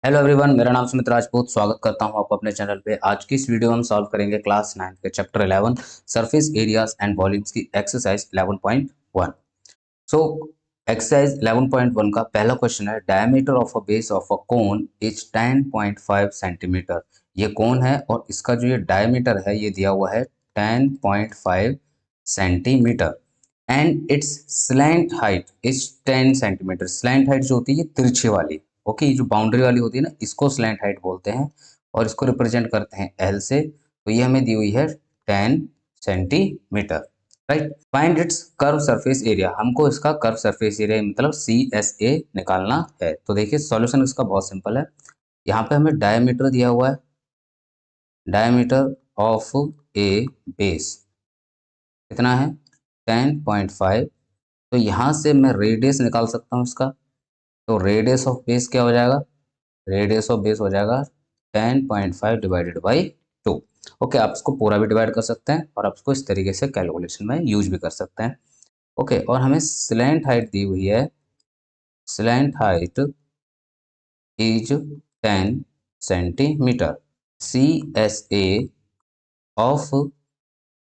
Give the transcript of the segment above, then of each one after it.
Hello everyone, मेरा नाम सुमित राजपूत। स्वागत करता हूं आपको अपने चैनल पे। आज की इस वीडियो में हम सॉल्व करेंगे क्लास 9 के chapter 11 surface areas and volumes की एक्सरसाइज 11.1। सो एक्सरसाइज 11.1 का पहला क्वेश्चन है, diameter of a base of a cone is 10.5 centimetre. ये कोन है और इसका जो ये डायमीटर है ये दिया हुआ है 10.5 centimetre and its slant height is 10 centimetre. Slant height जो होती है ये तिरछे वाली, ओके, ये जो बाउंड्री वाली होती है ना, इसको स्लैंट हाइट बोलते हैं और इसको रिप्रेजेंट करते हैं एल से। तो ये हमें दी हुई है 10 centimetre, right. Find its curve surface area, हमको इसका कर्व सरफेस एरिया मतलब CSA निकालना है। तो देखिए सॉल्यूशन इसका बहुत सिंपल है। यहाँ पे हमें डायमीटर दिया हुआ है, डायमीटर ऑफ ए बेस कितना है 10.5। तो यहाँ से मैं रेडियस निकाल सकता हूँ इसका। तो रेडियस ऑफ बेस क्या हो जाएगा, रेडियस ऑफ बेस हो जाएगा 10.5 डिवाइडेड बाई 2। ओके, आप इसको पूरा भी डिवाइड कर सकते हैं और आप इसको इस तरीके से कैलकुलेशन में यूज भी कर सकते हैं। ओके, और हमें स्लैंट हाइट दी हुई है, slant height is 10 centimetre. CSA of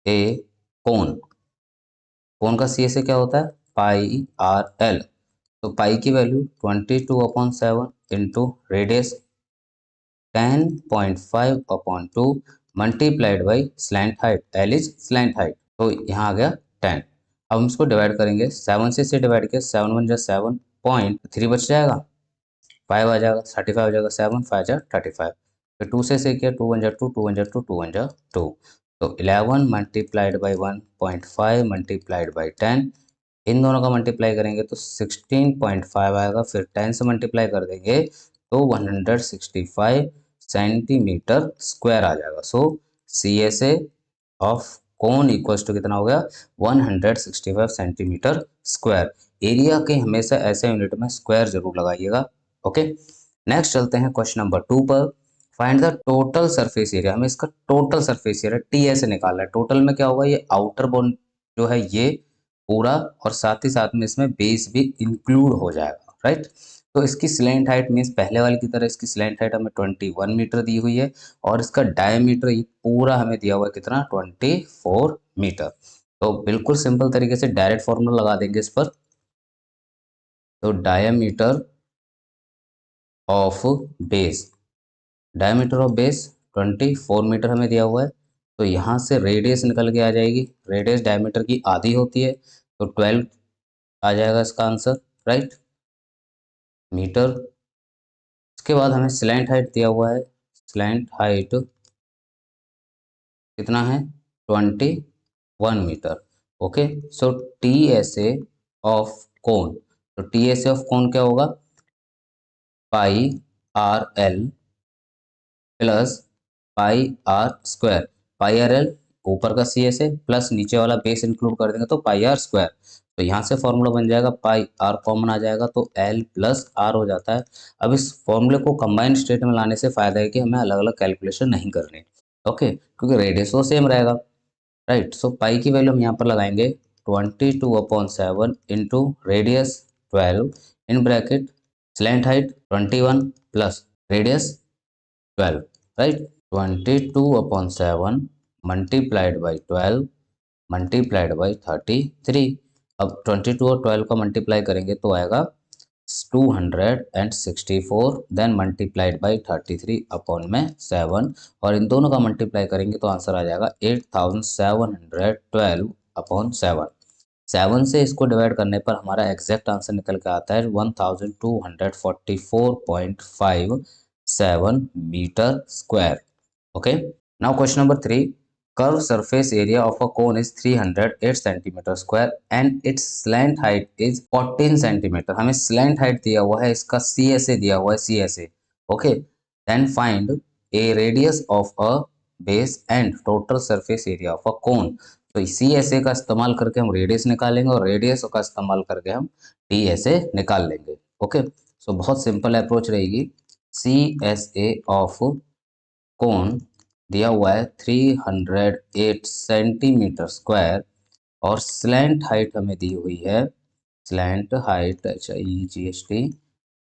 a cone, cone का CSA क्या होता है पाई आर एल। तो पाई की value 22/7 into radius 10.5/2 multiplied by slant height, L is slant height. तो यहाँ आ गया 10। अब हम इसको डिवाइड करेंगे 7 से, इसे डिवाइड किया 7 1 जा 7, 0.3 बच जाएगा, 5 आ जाएगा, 35 हो जाएगा, 7 5 जा 35। फिर 2 से किया 2 1 जा 2, 2 1 जा 2, 2 1 जा 2। तो 11 मल्टीप्लाइड बाई 1.5 मल्टीप्लाइड बाई 10, इन दोनों का मल्टीप्लाई करेंगे तो 16.5 आएगा। फिर 10 से मल्टीप्लाई कर देंगे तो 165 सेंटीमीटर स्क्वायर आ जाएगा। So CSA of cone equals to कितना हो गया 165 सेंटीमीटर स्क्वायर। एरिया के हमेशा ऐसे यूनिट में स्क्वायर जरूर लगाइएगा। ओके, नेक्स्ट चलते हैं क्वेश्चन नंबर 2 पर। Find the total surface area, हमें इसका टोटल सरफेस एरिया TS निकालना है। टोटल में क्या होगा, ये आउटर बॉन्ड जो है ये पूरा और साथ ही साथ में इसमें बेस भी इंक्लूड हो जाएगा, राइट। तो इसकी स्लैंट हाइट मीन्स पहले वाले की तरह इसकी स्लैंट हाइट हमें 21 मीटर दी हुई है और इसका डायमीटर ये पूरा हमें दिया हुआ है कितना 24 मीटर। तो बिल्कुल सिंपल तरीके से डायरेक्ट फॉर्मूला लगा देंगे इस पर। तो diameter of base, diameter of base 24 metre हमें दिया हुआ है। तो यहाँ से रेडियस निकल के आ जाएगी, रेडियस डायमीटर की आधी होती है तो 12 आ जाएगा इसका आंसर, राइट, मीटर। इसके बाद हमें स्लैंट हाइट दिया हुआ है, स्लैंट हाइट कितना है 21 metre. Okay, so TSA of cone, तो TSA ऑफ कोन क्या होगा pi r l plus pi r square. Pi r l ऊपर का CSA प्लस नीचे वाला बेस इंक्लूड कर देंगे तो पाई आर स्क्वायर। तो यहाँ से फॉर्मूला बन जाएगा पाई आर कॉमन आ जाएगा तो L प्लस आर हो जाता है। अब इस फॉर्मूले को कंबाइन स्टेट में लाने से फायदा है कि हमें अलग अलग कैलकुलेशन नहीं करनी, ओके, क्योंकि रेडियस तो सेम रहेगा, राइट। सो पाई की वैल्यू हम यहाँ पर लगाएंगे 22/7 into radius 12 in bracket slant height 21 plus radius 12, right. 22/7 multiplied by 12 multiplied by 33। अब 22 और 12 का मल्टीप्लाई करेंगे तो आएगा 264, देन मल्टीप्लाइड बाई 33 अपॉन में 7 और इन दोनों का मल्टीप्लाई करेंगे तो आंसर आ जाएगा 8712/7। 7 से इसको डिवाइड करने पर हमारा एग्जैक्ट आंसर निकल के आता है 1244.57 metre square. Okay, now question number 3। Curve surface area of a cone is 308 centimetre square and its slant height is 14 centimetre. हमें स्लैंट हाइट दिया हुआ है, इसका CSA दिया हुआ है, CSA। Okay, then find a radius of a base and total surface area of a cone. तो CSA का इस्तेमाल करके हम रेडियस निकालेंगे और रेडियस का इस्तेमाल करके हम TSA निकाल लेंगे। ओके, सो बहुत सिंपल अप्रोच रहेगी। CSA ऑफ कोन दिया हुआ है 308 सेंटीमीटर स्क्वायर और स्लैंट हाइट हमें दी हुई है, slant height HIGHT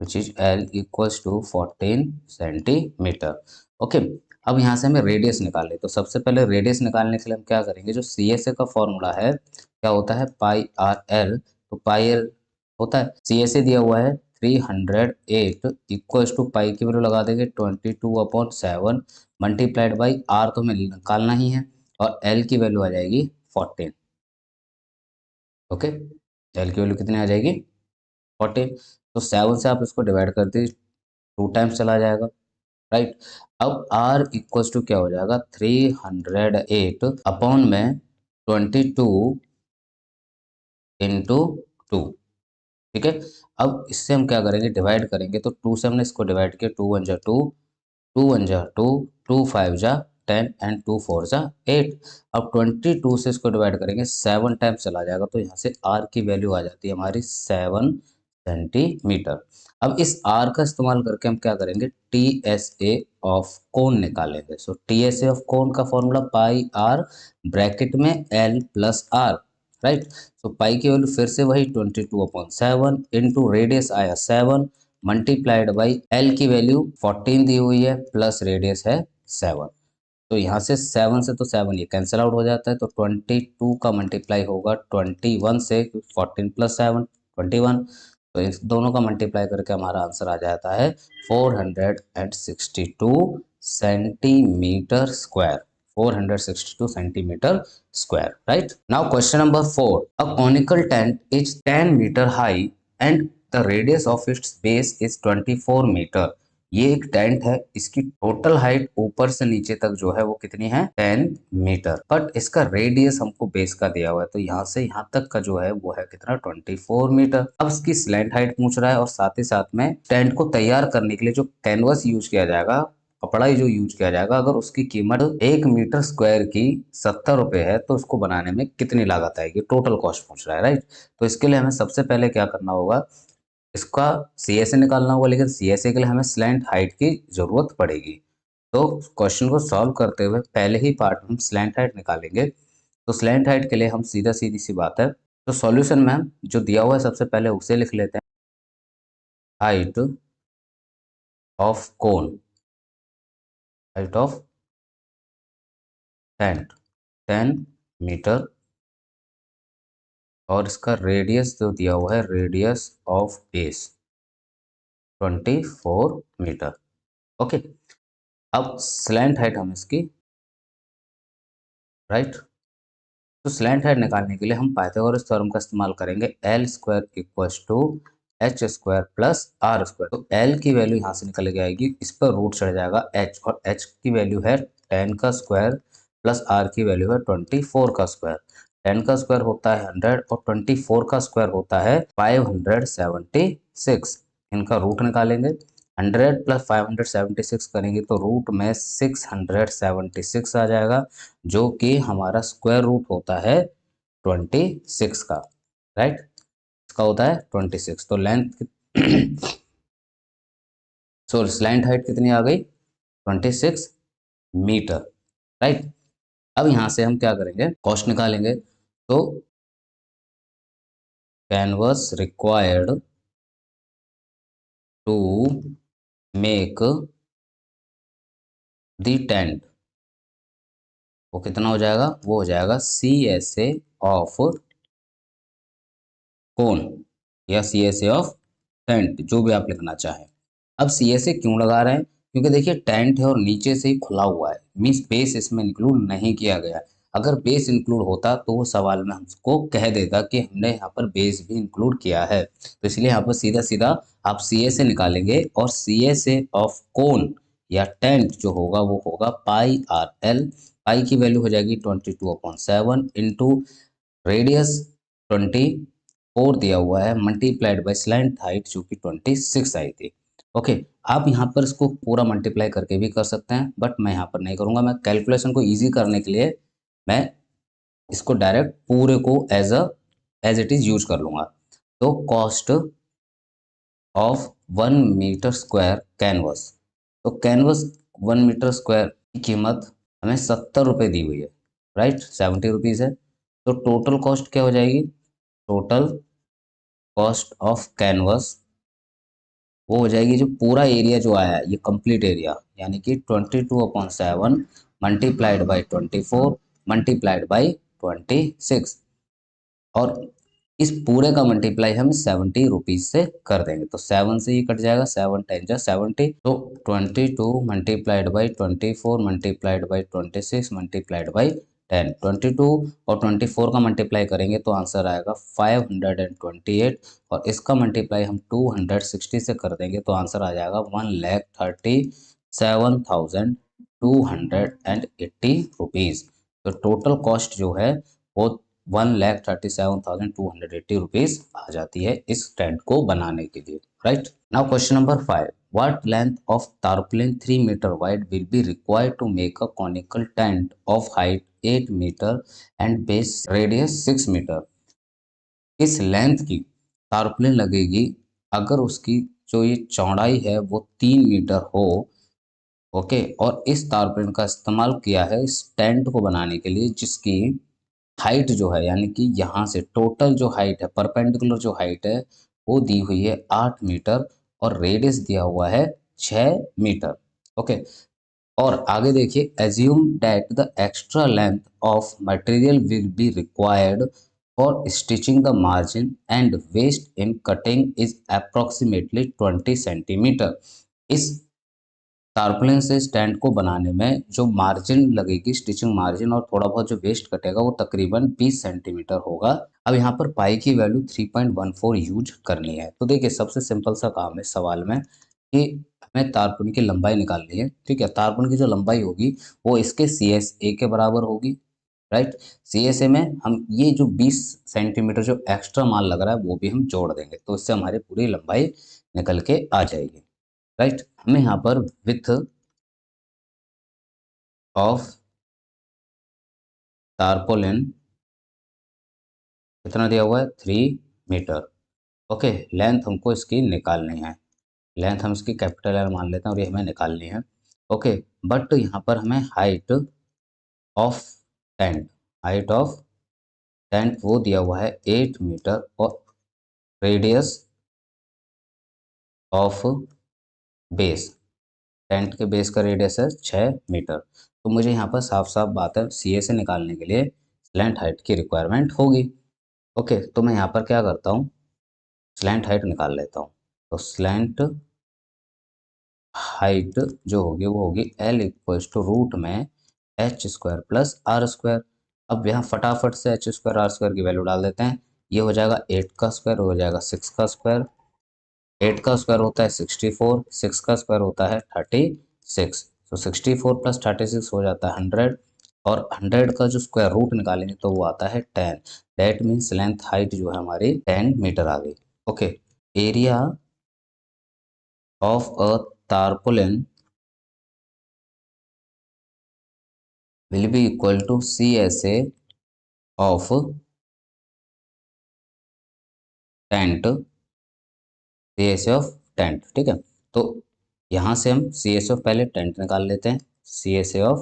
which is L equals to 14 centimetre. Okay, अब यहाँ से हमें रेडियस निकालने, तो सबसे पहले रेडियस निकालने के लिए हम क्या करेंगे, जो सी एस ए का फॉर्मूला है क्या होता है, पाई आर एल। तो पाई एल होता है, सी एस ए दिया हुआ है 308 इक्वल्स टू पाई की वैल्यू लगा देंगे 22/7 मल्टीप्लाइड बाई आर तो हमें निकालना ही है, और एल की वैल्यू आ जाएगी 14। ओके, एल की वैल्यू कितनी आ जाएगी, 14। तो 7 से आप इसको डिवाइड कर दीजिए, 2 टाइम्स चला जाएगा, राइट। अब r इक्वल्स टू क्या हो जाएगा, 308 अपॉन में 22 इंटू 2। ठीक है, अब इससे हम क्या करेंगे, डिवाइड करेंगे, तो 2 से हमने इसको डिवाइड किया, 2 1 जा 2, 2 1 जा 2, 2 5 जा 10 एंड 2 4 जा 8। अब 22 से इसको डिवाइड करेंगे, 7 टाइम्स चला जाएगा, तो यहाँ से r की वैल्यू आ जाती है हमारी 7 सेंटीमीटर। अब इस r का इस्तेमाल करके हम क्या करेंगे, T S A of cone निकालेंगे। So T S A of cone का फॉर्मूला पाई आर ब्रैकेट में l plus r, right. So pi की वैल्यू फिर से वही 22/7 इंटू रेडियस आया 7 मल्टीप्लाइड बाई एल की वैल्यू 14 दी हुई है प्लस रेडियस है 7। तो यहाँ से 7 से तो 7 ये कैंसिल आउट हो जाता है, तो 22 का मल्टीप्लाई होगा 21 से, 14 प्लस 7 21। तो इन दोनों का मल्टीप्लाई करके हमारा आंसर आ जाता है 462 centimetre square, 462 centimetre square, right? Now question number 4. A conical tent is 10 meter high and the radius of its base is 24 meter. ये एक टेंट है, इसकी टोटल हाइट ऊपर से नीचे तक जो है वो कितनी है, 10 मीटर, बट इसका रेडियस हमको बेस का दिया हुआ है, तो यहाँ से यहाँ तक का जो है वो है कितना, 24 मीटर। अब इसकी स्लैंट हाइट पूछ रहा है, और साथ ही साथ में टेंट को तैयार करने के लिए जो कैनवस यूज किया जाएगा, कपड़ा ही जो यूज किया जाएगा, अगर उसकी कीमत 1 मीटर स्क्वायर की 70 रुपये है, तो उसको बनाने में कितनी लागत आएगी, टोटल कॉस्ट पूछ रहा है, राइट। तो इसके लिए हमें सबसे पहले क्या करना होगा, इसका सी एस ए निकालना होगा, लेकिन सी एस ए के लिए हमें स्लैंट हाइट की जरूरत पड़ेगी। तो क्वेश्चन को सॉल्व करते हुए पहले ही पार्ट में हम स्लैंट हाइट निकालेंगे। तो स्लैंट हाइट के लिए हम सीधी सी बात है, तो सॉल्यूशन में हम जो दिया हुआ है सबसे पहले उसे लिख लेते हैं, height of cone, height of tent 10 metre, और इसका रेडियस जो दिया हुआ है, radius of base 24 metre. Okay, अब स्लैंट हाइट हम इसकी, राइट। तो स्लैंट हाइट निकालने के लिए हम पाइथागोरस थ्योरम का इस्तेमाल करेंगे, L square equals to H square plus R square. तो एल की वैल्यू यहाँ से निकल के आएगी, इस पर रूट चढ़ जाएगा एच, और एच की वैल्यू है 10 का स्क्वायर प्लस आर की वैल्यू है 24 का स्क्वायर। 10 का स्क्वायर होता है 100 और 24 का स्क्वायर होता है 576। इनका रूट निकालेंगे, 100 प्लस 576 करेंगे तो रूट में 676 आ जाएगा, जो कि हमारा स्क्वायर रूट होता है 26 का, राइट। इसका होता है 26। तो लेंथ सॉरी स्लैंट हाइट कितनी आ गई, 26 मीटर, राइट। अब यहाँ से हम क्या करेंगे, कॉस्ट निकालेंगे। तो canvas required to make the tent, वो कितना हो जाएगा, वो हो जाएगा सी एस ए ऑफ कोन या C S A of tent, जो भी आप लिखना चाहें। अब सी एस ए क्यों लगा रहे हैं, क्योंकि देखिए टेंट है और नीचे से ही खुला हुआ है, मीन्स बेस इसमें इंक्लूड नहीं किया गया। अगर बेस इंक्लूड होता तो वो सवाल में हमको कह देगा कि हमने यहाँ पर बेस भी इंक्लूड किया है। तो इसलिए यहाँ पर सीधा सीधा आप सी एस ए निकालेंगे, और सी एस ए ऑफ कोन या टेंट जो होगा वो होगा पाई आर एल। पाई की वैल्यू हो जाएगी 22/7 इंटू रेडियस 24 दिया हुआ है मल्टीप्लाइड बाय स्लैंट हाइट जो कि 26 आई थी। ओके, आप यहाँ पर इसको पूरा मल्टीप्लाई करके भी कर सकते हैं, बट मैं यहाँ पर नहीं करूँगा। मैं कैलकुलेशन को इजी करने के लिए मैं इसको डायरेक्ट पूरे को एज इट इज़ यूज कर लूँगा। तो cost of 1 metre square canvas, तो कैनवस 1 मीटर स्क्वायर की कीमत हमें 70 रुपये दी हुई है, राइट, 70 रुपीज़ है। तो टोटल कॉस्ट क्या हो जाएगी, टोटल कॉस्ट ऑफ कैनवस वो हो जाएगी जो पूरा एरिया जो आया है ये कंप्लीट एरिया, यानी कि 22/7 मल्टीप्लाइड बाई 24 मल्टीप्लाइड बाई 26, और इस पूरे का मल्टीप्लाई हम 70 रुपीज से कर देंगे। तो 7 से ही कट जाएगा, 7×10 = 70। तो 22 multiplied by 24 multiplied by 26 multiplied by 10, 22 और 24 का मल्टीप्लाई करेंगे तो आंसर आएगा 528, और इसका मल्टीप्लाई हम 260 से कर देंगे तो आंसर आ जाएगा 1,37,280 रुपीज़। तो टोटल कॉस्ट जो है वो 1,37,280 रुपीज़ आ जाती है इस टेंट को बनाने के लिए, right. Now question number 5, what length of tarpaulin 3 meter wide will be required to make a conical tent of height 8 meter and base radius 6 meter? किस लेंथ की टारपुलिन लगेगी अगर उसकी जो ये चौड़ाई है वो 3 मीटर हो, ओके, और इस टारपुलिन का इस्तेमाल किया है इस टेंट को बनाने के लिए जिसकी हाइट जो है, यानी कि यहाँ से टोटल जो हाइट है, परपेंडिकुलर जो हाइट है वो दी हुई है 8 मीटर, और रेडियस दिया हुआ है 6 मीटर, ओके। और आगे देखिए, assume that the extra length of material will be required for stitching the margin and waste in cutting is approximately 20 centimetre. इस टारपुलिन से स्टैंड को बनाने में जो मार्जिन लगेगी, स्टिचिंग मार्जिन, और थोड़ा बहुत जो वेस्ट कटेगा वो तकरीबन 20 सेंटीमीटर होगा। अब यहाँ पर पाई की वैल्यू 3.14 यूज करनी है। तो देखिए, सबसे सिंपल सा काम है सवाल में कि हमें तारपुन की लंबाई निकालनी है, ठीक है। तारपुन की जो लंबाई होगी वो इसके CSA के बराबर होगी, राइट। CSA में हम ये जो 20 सेंटीमीटर जो एक्स्ट्रा माल लग रहा है वो भी हम जोड़ देंगे, तो इससे हमारी पूरी लंबाई निकल के आ जाएगी, राइट। हमें यहाँ पर विथ ऑफ टारपोलिन कितना दिया हुआ है, 3 मीटर, ओके। लेंथ हमको इसकी निकालनी है, लेंथ हम इसकी कैपिटल L मान लेते हैं और ये हमें निकालनी है, ओके। बट यहाँ पर हमें height of tent, height of tent वो दिया हुआ है 8 मीटर, और रेडियस ऑफ बेस, टेंट के बेस का रेडियस है 6 मीटर। तो मुझे यहाँ पर साफ साफ बात है, CSA निकालने के लिए स्लैंट हाइट की रिक्वायरमेंट होगी, ओके। तो मैं यहाँ पर क्या करता हूँ, स्लैंट हाइट निकाल लेता हूँ। तो स्लैंट हाइट जो होगी वो होगी L = में h² + r²। अब यहाँ फटाफट से h² r² की वैल्यू डाल देते हैं। ये हो जाएगा 8 का स्क्वायर, हो जाएगा 6 का स्क्वायर, 8 का स्क्वायर होता है 64, 6 का स्क्वायर होता है 36, तो 64 + 36 हो जाता है 100, और 100 का जो स्क्वायर रूट निकालेंगे तो वो आता है 10। दैट मीन्स लेंथ हाइट जो है हमारी 10 मीटर आ गई, okay. Area of a tarpaulin will be equal to CSA of tent, CSA of tent, ठीक है। तो यहाँ से हम CSA of पहले टेंट निकाल लेते हैं, CSA of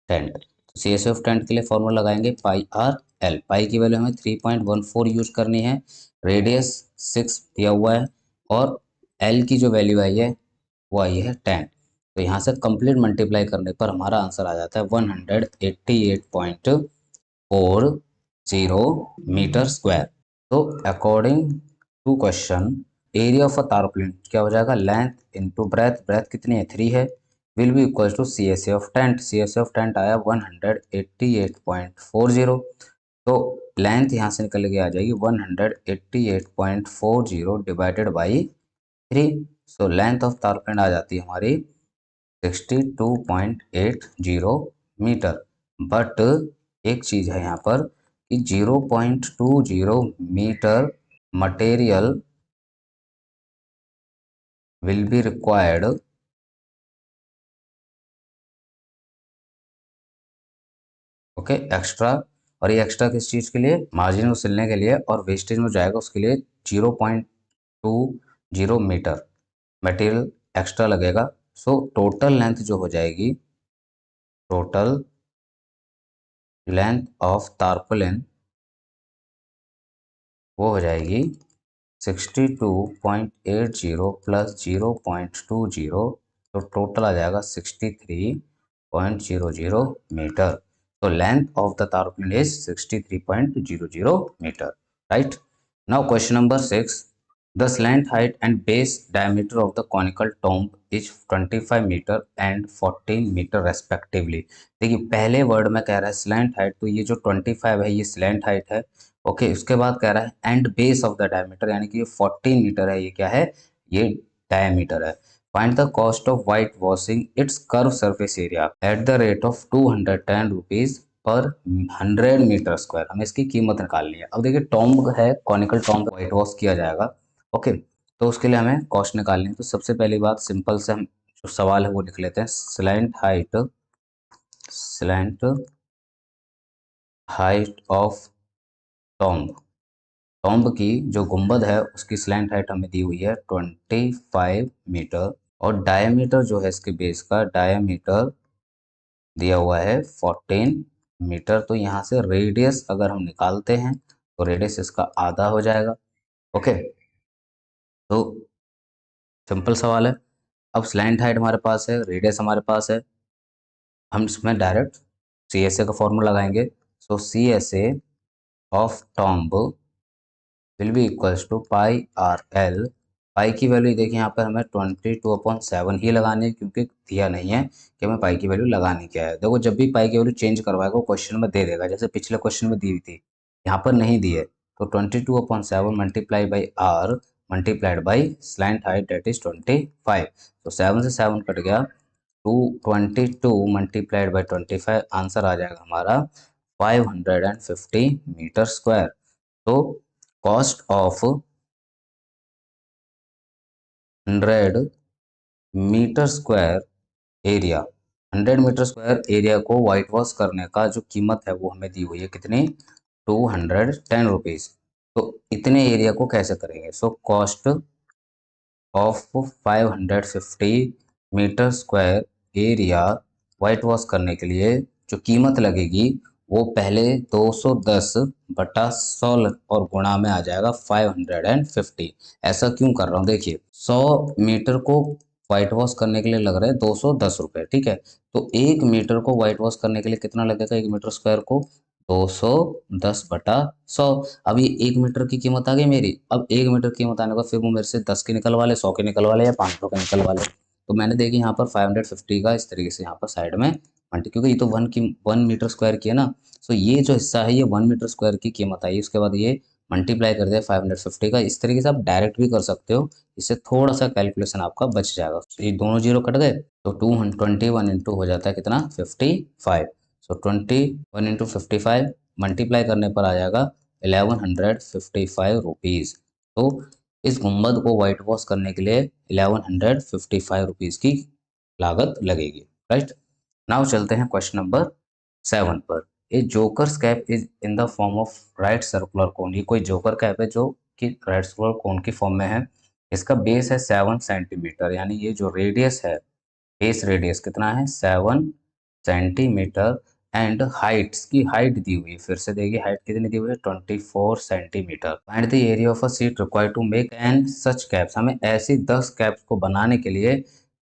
टेंट। तो CSA of टेंट के लिए फॉर्मूला लगाएंगे πr/l। पाई की वैल्यू हमें 3.14 यूज करनी है, रेडियस 6 दिया हुआ है, और L की जो वैल्यू आई है वो आई है 10। तो यहाँ से कंप्लीट मल्टीप्लाई करने पर हमारा आंसर आ जाता है 188.40 मीटर स्क्वायर। तो according to question, area of a tarpaulin क्या हो जाएगा, लेंथ इंटू ब्रेथ, ब्रेथ कितनी है 3 है, will be equal to CSA of tent, CSA of tent आया 188.40। तो लेंथ यहाँ से निकल के आ जाएगी 188.40 divided by 3। So length of tarpaulin आ जाती है हमारी 62.80 मीटर। बट एक चीज़ है यहाँ पर कि 0.20 metre material will be required, okay, extra. और ये एक्स्ट्रा किस चीज़ के लिए, मार्जिन को सिलने के लिए, और वेस्टेज में जाएगा उसके लिए 0.20 मीटर मटेरियल एक्स्ट्रा लगेगा। सो टोटल लेंथ जो हो जाएगी, टोटल लेंथ ऑफ टारपोलिन वो हो जाएगी 62.80 प्लस 0.20, तो टोटल आ जाएगा 63.00 मीटर। तो length of the tarpaulin is 63.00 metre, right. Now question number 6, the slant height and base diameter of the conical tomb is 25 metre and 14 metre respectively. देखिए पहले word में कह रहा है स्लैंट हाइट, तो ये जो 25 है ये स्लैंट हाइट है। ओके, उसके बाद कह रहा है and base of the diameter, यानी कि ये 14 मीटर है, ये क्या है, ये डायमीटर है। Find the cost of white washing its curve surface area at the rate of 210 rupees per 100 metre square. हमें इसकी कीमत निकालनी है। अब देखिए टॉम्ब है, कॉनिकल टॉम्ब वाइट वॉश किया जाएगा। ओके, तो उसके लिए हमें कॉस्ट निकालनी है। तो सबसे पहली बात सिंपल से हम जो सवाल है वो लिख लेते हैं। Slant height of tomb, tomb की जो गुंबद है उसकी स्लैंट हाइट हमें दी हुई है 25 मीटर, और डायमीटर जो है इसके बेस का डायमीटर दिया हुआ है 14 मीटर। तो यहाँ से रेडियस अगर हम निकालते हैं तो रेडियस इसका आधा हो जाएगा। ओके, तो सिंपल सवाल है। अब स्लैंट हाइट हमारे पास है, रेडियस हमारे पास है, हम इसमें डायरेक्ट सी एस ए का फॉर्मूला लगाएंगे। So C S A of tomb will be equals to pi r l. Pi की वैल्यू देखिए यहाँ पर हमें 22/7 ही लगानी है, क्योंकि दिया नहीं है कि हमें पाई की वैल्यू लगानी क्या है। देखो जब भी पाई की वैल्यू चेंज करवाएगा वो क्वेश्चन में दे देगा, जैसे पिछले क्वेश्चन में दी हुई थी, यहाँ पर नहीं दी है। तो 22/7 multiply by R multiplied by slant height that is 25। तो 7 से 7 कट गया, 22 मल्टीप्लाइड बाई 25, आंसर आ जाएगा हमारा 550 मीटर स्क्वायर। तो cost of 100 metre square area, 100 metre square area को वाइट वॉश करने का जो कीमत है वो हमें दी हुई है कितनी, 210 रुपीज़। तो इतने एरिया को कैसे करेंगे। So cost of 550 metre square area white wash करने के लिए जो कीमत लगेगी वो पहले 210 बटा 100 और गुणा में आ जाएगा 550। ऐसा क्यों कर रहा हूँ, देखिए 100 मीटर को वाइट वॉश करने के लिए लग रहा है 210 रुपये, ठीक है। तो 1 मीटर को वाइट वॉश करने के लिए कितना लगेगा, 1 मीटर स्क्वायर को 210/100। अब ये 1 मीटर की कीमत आ गई मेरी। अब 1 मीटर की कीमत आने के बाद फिर वो मेरे से 10 के निकलवा ले, 100 के निकलवा ले, या 500 के निकलवा ले। तो मैंने देखी यहाँ पर 550 का इस तरीके से यहाँ पर साइड में मल्टी, क्योंकि ये तो 1 मीटर स्क्वायर की है ना। सो ये जो हिस्सा है ये 1 मीटर स्क्वायर की कीमत आई, उसके बाद ये मल्टीप्लाई कर दिया 550 का। इस तरीके से आप डायरेक्ट भी कर सकते हो, इससे थोड़ा सा कैलकुलेशन आपका बच जाएगा। तो ये दोनों जीरो कट गए, तो 221 इंटू हो जाता है कितना, 55। सो 21 इंटू 55 मल्टीप्लाई करने पर आ जाएगा 1155 रुपीज़। तो इस गुंबद को वाइट वॉश करने के लिए 1155 रुपीज़ की लागत लगेगी, राइट। नाउ चलते हैं क्वेश्चन नंबर 7 पर। A joker's cap is in the form of right circular cone. ये कोई जोकर कैप है जो कि राइट सर्कुलर कोन की फॉर्म में है। इसका बेस है 7 सेंटीमीटर, यानी ये जो रेडियस है, बेस रेडियस कितना है 7 सेंटीमीटर, एंड हाइट्स की हाइट दी हुई है, फिर से देखिए हाइट कितनी दी हुई है 24 centimetre. Find the area of a sheet required to make an such caps. हमें ऐसी 10 कैप्स को बनाने के लिए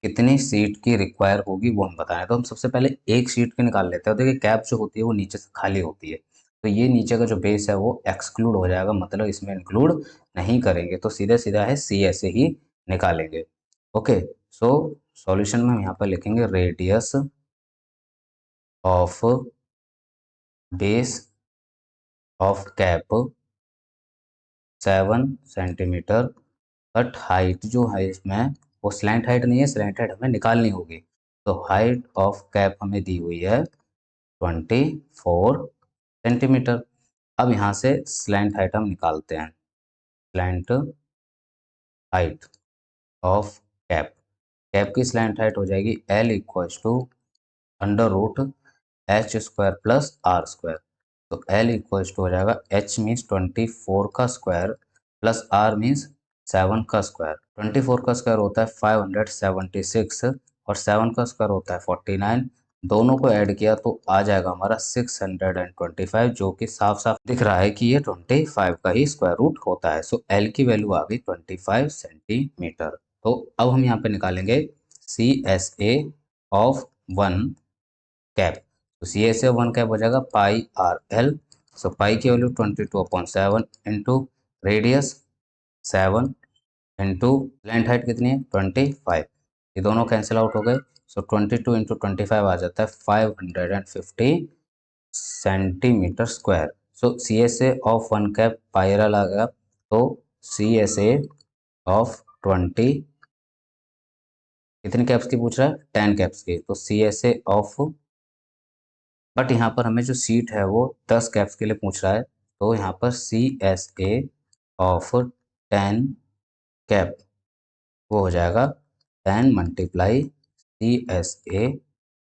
कितनी शीट की रिक्वायर होगी वो हम बताएं। तो हम सबसे पहले एक शीट की निकाल लेते हैं। देखिए कैप जो होती है वो नीचे से खाली होती है, तो ये नीचे का जो बेस है वो एक्सक्लूड हो जाएगा, मतलब इसमें इंक्लूड नहीं करेंगे। तो सीधा सीधा है सी ऐसे ही निकालेंगे। ओके, सो सॉल्यूशन में हम यहाँ पर लिखेंगे radius of base of cap 7 centimetre, but height जो है इसमें वो स्लैंट हाइट नहीं है, स्लैंट हाइट हमें निकालनी होगी। तो हाइट ऑफ कैप हमें दी हुई है 24 सेंटीमीटर। अब यहाँ से स्लैंट हाइट हम निकालते हैं। Slant height of cap, cap की स्लैंट हाइट हो जाएगी L equals to under root H square plus R square. तो L इक्वल्स टू हो जाएगा H मीन्स 24 का स्क्वायर प्लस R मीन्स 7 का स्क्वायर। 24 का स्क्वायर होता है 576 और 7 का स्क्वायर होता है 49। दोनों को ऐड किया तो आ जाएगा हमारा 625, जो कि साफ साफ दिख रहा है कि ये 25 का ही स्क्वायर रूट होता है। सो एल की वैल्यू आ गई 25 सेंटीमीटर। तो अब हम यहाँ पे निकालेंगे C S A of one cap. तो C S A of one cap हो जाएगा pi r l. So pi की value 22/7 into radius 7 into length height कितनी है 25। ये दोनों कैंसिल आउट हो गए। सो 22 इंटू 25 आ जाता है 550 centimetre square. So C S A of one cap pi r l आ गया। तो सी एस ए ऑफ 20 कितने कैप्स की पूछ रहा है 10 कैप्स की। तो C S A of, but यहाँ पर हमें जो सीट है वो 10 कैप्स के लिए पूछ रहा है। तो यहाँ पर C S A of 10 cap वो हो जाएगा 10 multiply C S A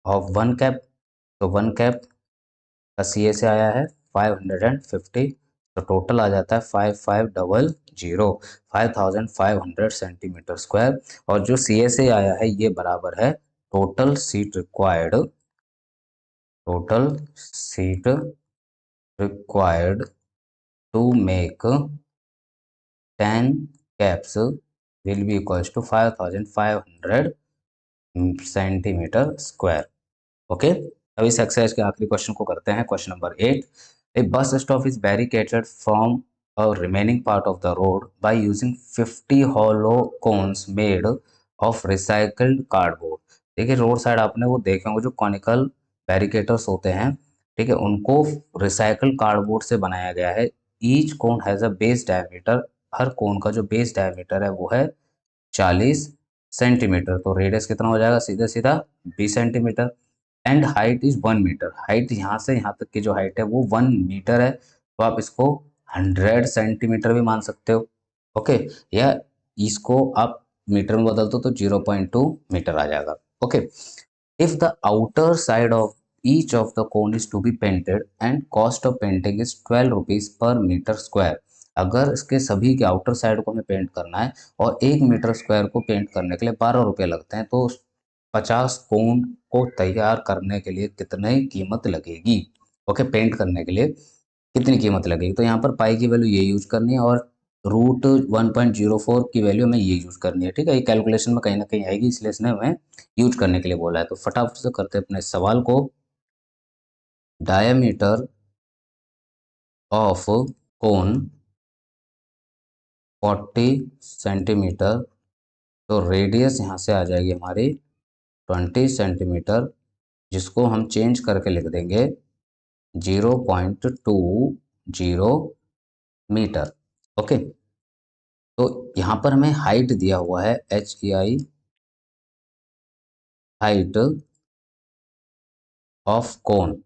of one cap. तो वन कैप का सी एस ए आया है 550। तो टोटल आ जाता है 5500 5500 सेंटीमीटर स्क्वायर। और जो सी एस ए आया है ये बराबर है total sheet required to make 10 caps will be equals to 5500 centimetre square. Okay, अब इस एक्सरसाइज के आखिरी क्वेश्चन को करते हैं। Question number 8, a bus stop is barricaded from a remaining part of the road by using 50 hollow cones made of recycled cardboard. देखिए road side आपने वो देखे होंगे जो कॉनिकल बैरिकेटर्स होते हैं, ठीक है, उनको रिसाइकल कार्डबोर्ड से बनाया गया है। Each cone has a base diameter, हर कोन का जो बेस डायमीटर है वो है 40 सेंटीमीटर। तो रेडियस कितना हो जाएगा सीधा सीधा 20 centimetre. And height is 1 metre. Height यहाँ से यहाँ तक की जो हाइट है वो 1 मीटर है। तो आप इसको 100 सेंटीमीटर भी मान सकते हो। ओके, या इसको आप मीटर में बदल दो तो 0.2 मीटर आ जाएगा। Okay, if the outer side of each of the cone is to be painted and cost of painting is 12 rupees per meter square। अगर इसके सभी के आउटर साइड को हमें पेंट करना है और 1 मीटर स्क्वायर को पेंट करने के लिए 12 रुपये लगते हैं, तो 50 कोन को तैयार करने के लिए कितनी कीमत लगेगी। ओके, पेंट करने के लिए कितनी कीमत लगेगी। तो यहाँ पर पाई की वैल्यू ये यूज करनी है और रूट 1.04 की वैल्यू हमें ये यूज करनी है। ठीक है, ये कैलकुलेशन में कहीं ना कहीं आएगी, इसलिए इसने हमें यूज करने के लिए बोला है। तो फटाफट से करते हैं अपने सवाल को। Diameter of cone 40 centimetre. तो रेडियस यहाँ से आ जाएगी हमारी 20 सेंटीमीटर, जिसको हम चेंज करके लिख देंगे 0.20 मीटर। ओके, तो यहाँ पर हमें हाइट दिया हुआ है HEI, height of cone.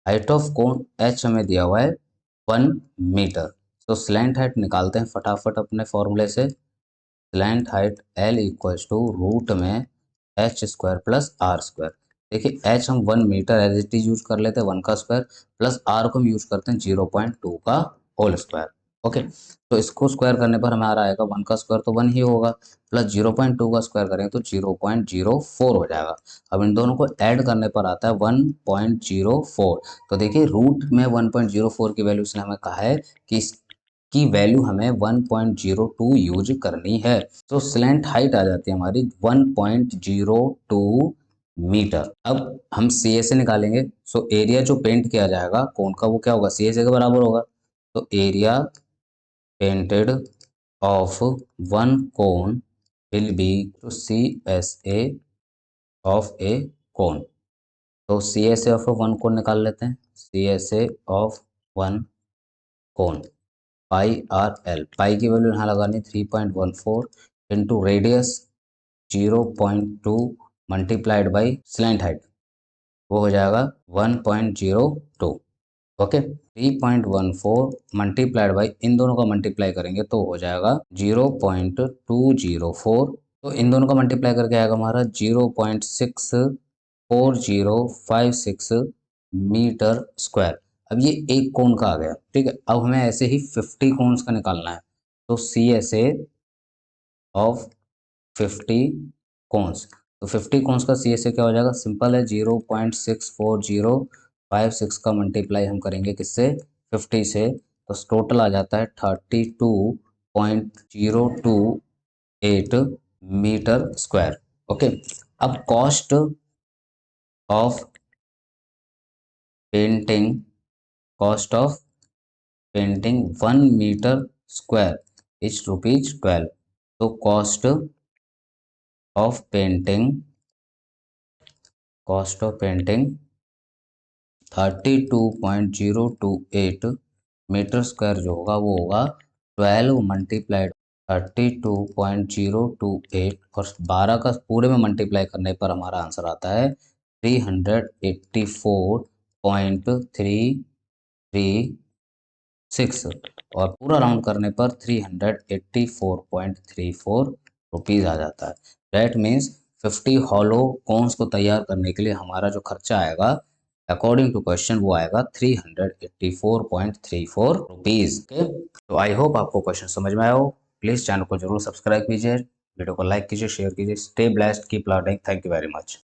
Height of cone H हमें दिया हुआ है 1 मीटर। तो स्लैंट हाइट निकालते हैं फटाफट अपने फॉर्मूले से। Slant height L equals to root में H square plus R square. देखिए एच हम 1 metre as it is use कर लेते हैं 1 का स्क्वायर, प्लस आर को हम यूज करते हैं 0.2 का होल स्क्वायर। ओके, तो इसको स्क्वायर करने पर हमारा आएगा 1 का स्क्वायर तो 1 ही होगा, प्लस 0.2 का स्क्वायर करेंगे तो 0.04 हो जाएगा। अब इन दोनों को ऐड करने पर आता है 1.04। तो देखिए रूट में 1.04 की वैल्यू से हमें कहा है कि की वैल्यू हमें 1.02 यूज करनी है। तो स्लैंट हाइट आ जाती है हमारी 1.02 मीटर। अब हम सी एस ए निकालेंगे। सो एरिया जो पेंट किया जाएगा कोन का वो क्या होगा सी एस ए के बराबर होगा। तो area painted of one cone will be to C S A of a cone. तो C S A of one cone निकाल लेते हैं। C S A of one cone pi r l, pi की value यहाँ लगानी 3.14 into radius 0.2 multiplied by slant height, वो हो जाएगा 1.02। ओके, 3.14 मल्टीप्लाइड बाई इन दोनों का मल्टीप्लाई करेंगे तो हो जाएगा 0.204। तो इन दोनों का मल्टीप्लाई करके आएगा हमारा 0.64056 मीटर स्क्वायर। अब ये एक कोन का आ गया। ठीक है, अब हमें ऐसे ही 50 कोन्स का निकालना है। तो C S A of 50 cones, तो 50 कौन का सी से क्या हो जाएगा, सिंपल है, 0.64056 का मल्टीप्लाई हम करेंगे किससे, 50 से, तो टोटल आ जाता है 32.028 मीटर स्क्वायर। ओके, अब cost of painting, cost of painting 1 metre square is ₹12। तो cost of painting, cost of painting 32.028 metre square जो होगा वो होगा 12 मल्टीप्लाइड 32.028 और 12 का पूरे में मल्टीप्लाई करने पर हमारा आंसर आता है 384.336 और पूरा राउंड करने पर 384.34 रुपीज़ आ जाता है। दैट मीन्स 50 हॉलो कॉन्स को तैयार करने के लिए हमारा जो खर्चा आएगा अकॉर्डिंग टू क्वेश्चन वो आएगा 384.34 रुपीज़। ओके, तो आई होप आपको क्वेश्चन समझ में आया हो। प्लीज़ चैनल को जरूर सब्सक्राइब कीजिए, वीडियो को लाइक कीजिए, शेयर कीजिए। Stay blessed, keep learning. Thank you very much.